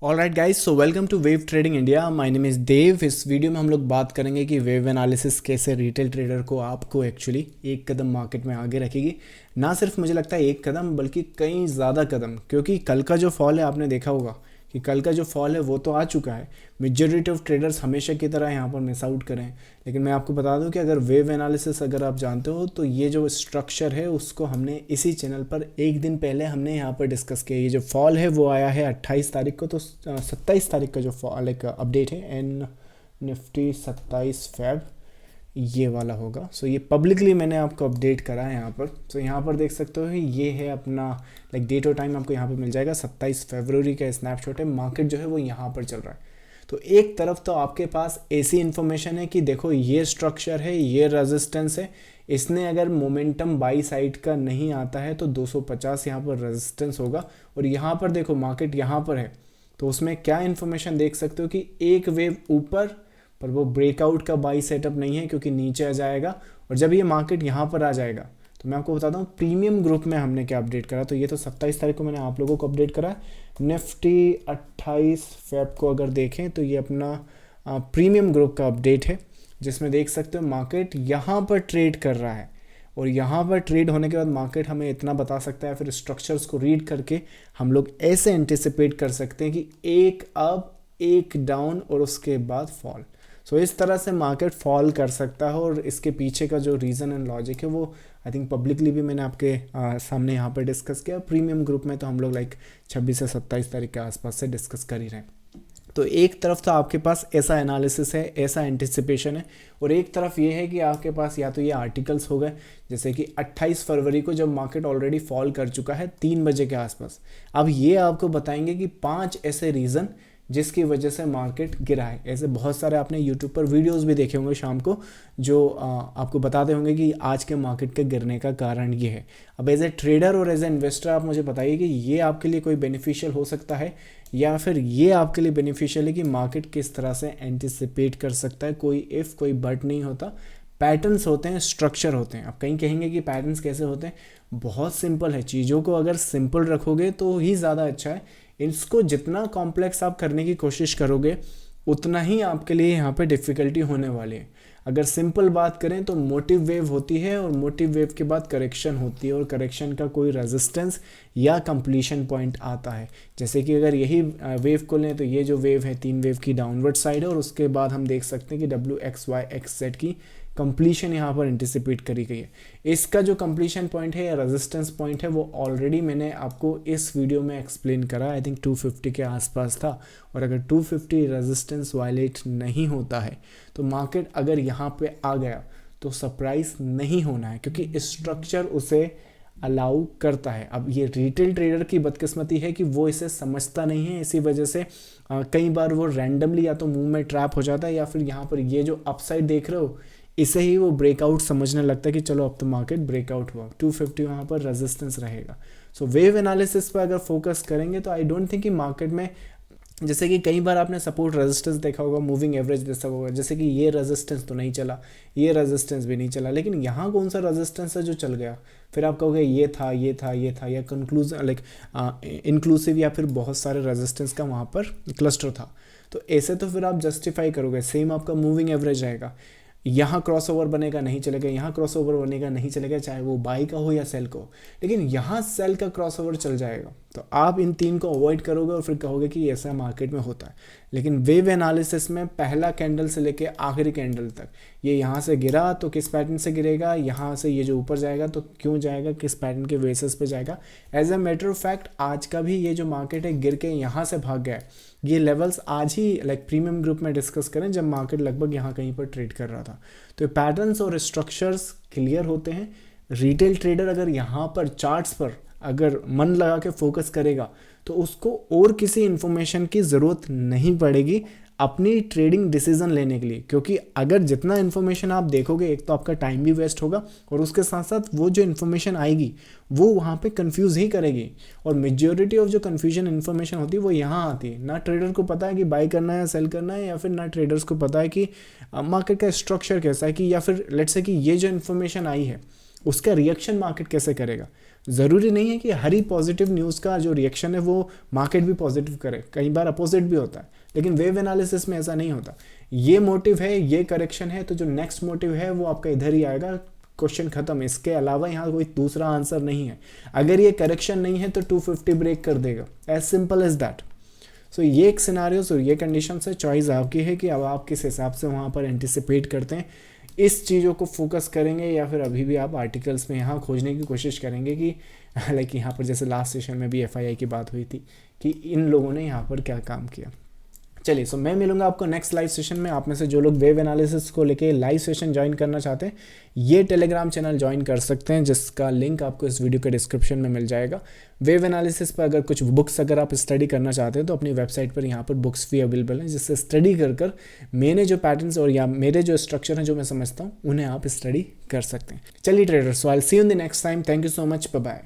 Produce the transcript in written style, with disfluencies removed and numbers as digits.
Alright guys, so welcome to wave trading India. My name is Dev. इस video में हम लोग बात करेंगे कि वेव एनालिसिस कैसे रिटेल ट्रेडर को आपको एक्चुअली एक कदम मार्केट में आगे रखेगी। ना सिर्फ मुझे लगता है एक कदम, बल्कि कई ज़्यादा कदम, क्योंकि कल का जो फॉल है आपने देखा होगा कि कल का जो फॉल है वो तो आ चुका है। मेजॉरिटी ऑफ ट्रेडर्स हमेशा की तरह यहाँ पर मिस आउट करें, लेकिन मैं आपको बता दूं कि अगर वेव एनालिसिस अगर आप जानते हो तो ये जो स्ट्रक्चर है उसको हमने इसी चैनल पर एक दिन पहले हमने यहाँ पर डिस्कस किया। ये जो फॉल है वो आया है 28 तारीख को, तो 27 तारीख का जो फॉल एक अपडेट है एन निफ्टी 27 फेब ये वाला होगा। सो ये पब्लिकली मैंने आपको अपडेट करा है यहाँ पर। सो यहाँ पर देख सकते हो ये है अपना डेट और टाइम आपको यहाँ पर मिल जाएगा। 27 फरवरी का स्नैपशॉट है। मार्केट जो है वो यहाँ पर चल रहा है। तो एक तरफ तो आपके पास ऐसी इन्फॉर्मेशन है कि देखो ये स्ट्रक्चर है, ये रेजिस्टेंस है, इसने अगर मोमेंटम बाई साइड का नहीं आता है तो 250 यहाँ पर रेजिस्टेंस होगा। और यहाँ पर देखो मार्केट यहाँ पर है, तो उसमें क्या इन्फॉर्मेशन देख सकते हो कि एक वेव ऊपर, पर वो ब्रेकआउट का बाई सेटअप नहीं है क्योंकि नीचे आ जाएगा। और जब ये मार्केट यहाँ पर आ जाएगा तो मैं आपको बताता हूँ प्रीमियम ग्रुप में हमने क्या अपडेट करा। तो ये तो 27 तारीख को मैंने आप लोगों को अपडेट करा। निफ्टी 28 फेब को अगर देखें तो ये अपना प्रीमियम ग्रुप का अपडेट है, जिसमें देख सकते हो मार्केट यहाँ पर ट्रेड कर रहा है। और यहाँ पर ट्रेड होने के बाद मार्केट हमें इतना बता सकता है, फिर स्ट्रक्चर्स को रीड करके हम लोग ऐसे एंटिसिपेट कर सकते हैं कि एक अप एक डाउन और उसके बाद फॉल। सो इस तरह से मार्केट फॉल कर सकता है। और इसके पीछे का जो रीज़न एंड लॉजिक है वो आई थिंक पब्लिकली भी मैंने आपके सामने यहाँ पर डिस्कस किया। प्रीमियम ग्रुप में तो हम लोग 26 से 27 तारीख के आसपास से डिस्कस कर ही रहे हैं। तो एक तरफ तो आपके पास ऐसा एनालिसिस है, ऐसा एंटिसिपेशन है, और एक तरफ ये है कि आपके पास या तो ये आर्टिकल्स हो गए, जैसे कि 28 फरवरी को जब मार्केट ऑलरेडी फॉल कर चुका है 3 बजे के आसपास। अब ये आपको बताएंगे कि 5 ऐसे रीज़न जिसकी वजह से मार्केट गिरा है। ऐसे बहुत सारे आपने यूट्यूब पर वीडियोस भी देखे होंगे शाम को, जो आपको बताते होंगे कि आज के मार्केट के गिरने का कारण ये है। अब एज ए ट्रेडर और एज ए इन्वेस्टर आप मुझे बताइए कि ये आपके लिए कोई बेनिफिशियल हो सकता है, या फिर ये आपके लिए बेनिफिशियल है कि मार्केट किस तरह से एंटिसिपेट कर सकता है। कोई इफ़ कोई बट नहीं होता, पैटर्न्स होते हैं, स्ट्रक्चर होते हैं। अब कहीं कहेंगे कि पैटर्न्स कैसे होते हैं, बहुत सिंपल है। चीज़ों को अगर सिंपल रखोगे तो ही ज़्यादा अच्छा है। इसको जितना कॉम्प्लेक्स आप करने की कोशिश करोगे उतना ही आपके लिए यहाँ पे डिफ़िकल्टी होने वाली है। अगर सिंपल बात करें तो मोटिव वेव होती है, और मोटिव वेव के बाद करेक्शन होती है, और करेक्शन का कोई रेजिस्टेंस या कंप्लीशन पॉइंट आता है। जैसे कि अगर यही वेव को लें तो ये जो वेव है 3 वेव की डाउनवर्ड साइड है, और उसके बाद हम देख सकते हैं कि WXYXZ की कंप्लीशन यहाँ पर एंटिसिपेट करी गई है। इसका जो कंप्लीशन पॉइंट है या रेजिस्टेंस पॉइंट है वो ऑलरेडी मैंने आपको इस वीडियो में एक्सप्लेन करा। आई थिंक 250 के आसपास था, और अगर 250 रेजिस्टेंस वायलेट नहीं होता है तो मार्केट अगर यहाँ पे आ गया तो सरप्राइज नहीं होना है, क्योंकि स्ट्रक्चर उसे अलाउ करता है। अब ये रिटेल ट्रेडर की बदकिस्मती है कि वो इसे समझता नहीं है, इसी वजह से कई बार वो रैंडमली या तो मुंह में ट्रैप हो जाता है, या फिर यहाँ पर ये जो अपसाइड देख रहे हो इसे ही वो ब्रेकआउट समझने लगता है कि चलो अब तो मार्केट ब्रेकआउट हुआ। 250 वहाँ पर रेजिस्टेंस रहेगा। सो वेव एनालिसिस पर अगर फोकस करेंगे तो आई डोंट थिंक कि मार्केट में, जैसे कि कई बार आपने सपोर्ट रेजिस्टेंस देखा होगा, मूविंग एवरेज देखा होगा, जैसे कि ये रेजिस्टेंस तो नहीं चला, ये रेजिस्टेंस भी नहीं चला, लेकिन यहाँ कौन सा रेजिस्टेंस है जो चल गया। फिर आप कहोगे ये था, ये था, ये था, या कंक्लूजन इंक्लूसिव, या फिर बहुत सारे रेजिस्टेंस का वहाँ पर क्लस्टर था। तो ऐसे तो फिर आप जस्टिफाई करोगे। सेम आपका मूविंग एवरेज आएगा, यहाँ क्रॉसओवर बनेगा नहीं चलेगा, यहाँ क्रॉसओवर बनेगा नहीं चलेगा, चाहे वो बाई का हो या सेल का हो, लेकिन यहाँ सेल का क्रॉसओवर चल जाएगा। तो आप इन 3 को अवॉइड करोगे और फिर कहोगे कि ऐसा मार्केट में होता है। लेकिन वेव एनालिसिस में पहला कैंडल से लेके आखिरी कैंडल तक, ये यहाँ से गिरा तो किस पैटर्न से गिरेगा, यहाँ से ये जो ऊपर जाएगा तो क्यों जाएगा, किस पैटर्न के बेसिस पे जाएगा। As a matter of fact आज का भी ये जो मार्केट है गिर के यहाँ से भाग गया है। ये लेवल्स आज ही प्रीमियम ग्रुप में डिस्कस करें जब मार्केट लगभग यहाँ कहीं पर ट्रेड कर रहा था। तो पैटर्न्स और स्ट्रक्चर्स क्लियर होते हैं। रिटेल ट्रेडर अगर यहाँ पर चार्ट्स पर अगर मन लगा के फोकस करेगा तो उसको और किसी इन्फॉर्मेशन की ज़रूरत नहीं पड़ेगी अपनी ट्रेडिंग डिसीजन लेने के लिए, क्योंकि अगर जितना इन्फॉर्मेशन आप देखोगे एक तो आपका टाइम भी वेस्ट होगा, और उसके साथ साथ वो जो इन्फॉर्मेशन आएगी वो वहाँ पे कंफ्यूज ही करेगी। और मेजॉरिटी ऑफ जो कंफ्यूजन इन्फॉर्मेशन होती है वो यहाँ आती है। ना ट्रेडर को पता है कि बाई करना है या सेल करना है, या फिर ना ट्रेडर्स को पता है कि मार्केट का स्ट्रक्चर कैसा है, कि या फिर लेट्स से कि ये जो इन्फॉर्मेशन आई है उसका रिएक्शन मार्केट कैसे करेगा। ज़रूरी नहीं है कि हर ही पॉजिटिव न्यूज़ का जो रिएक्शन है वो मार्केट भी पॉजिटिव करे, कई बार अपोजिट भी होता है, लेकिन वेव एनालिसिस में ऐसा नहीं होता। ये मोटिव है, ये करेक्शन है, तो जो नेक्स्ट मोटिव है वो आपका इधर ही आएगा, क्वेश्चन खत्म। इसके अलावा यहाँ कोई दूसरा आंसर नहीं है। अगर ये करेक्शन नहीं है तो 250 ब्रेक कर देगा, एज सिंपल एज दैट। सो ये एक सिनारियोस और ये कंडीशन है, चॉइस आपकी है कि अब आप किस हिसाब से वहाँ पर एंटिसिपेट करते हैं, इस चीज़ों को फोकस करेंगे, या फिर अभी भी आप आर्टिकल्स में यहाँ खोजने की कोशिश करेंगे कि लाइक यहाँ पर जैसे लास्ट सेशन में भी FII की बात हुई थी कि इन लोगों ने यहाँ पर क्या काम किया। चलिए, सो मैं मिलूंगा आपको नेक्स्ट लाइव सेशन में। आप में से जो लोग वेव एनालिसिस को लेके लाइव सेशन ज्वाइन करना चाहते हैं, ये टेलीग्राम चैनल ज्वाइन कर सकते हैं, जिसका लिंक आपको इस वीडियो के डिस्क्रिप्शन में मिल जाएगा। वेव एनालिसिस पर अगर कुछ बुक्स अगर आप स्टडी करना चाहते हैं तो अपनी वेबसाइट पर यहाँ पर बुक्स भी अवेलेबल हैं, जिससे स्टडी कर मैंने जो पैटर्न्स और या मेरे जो स्ट्रक्चर हैं जो मैं समझता हूँ उन्हें आप स्टडी कर सकते हैं। चलिए traders, so I will see you in the next time. Thank you so much, bye bye.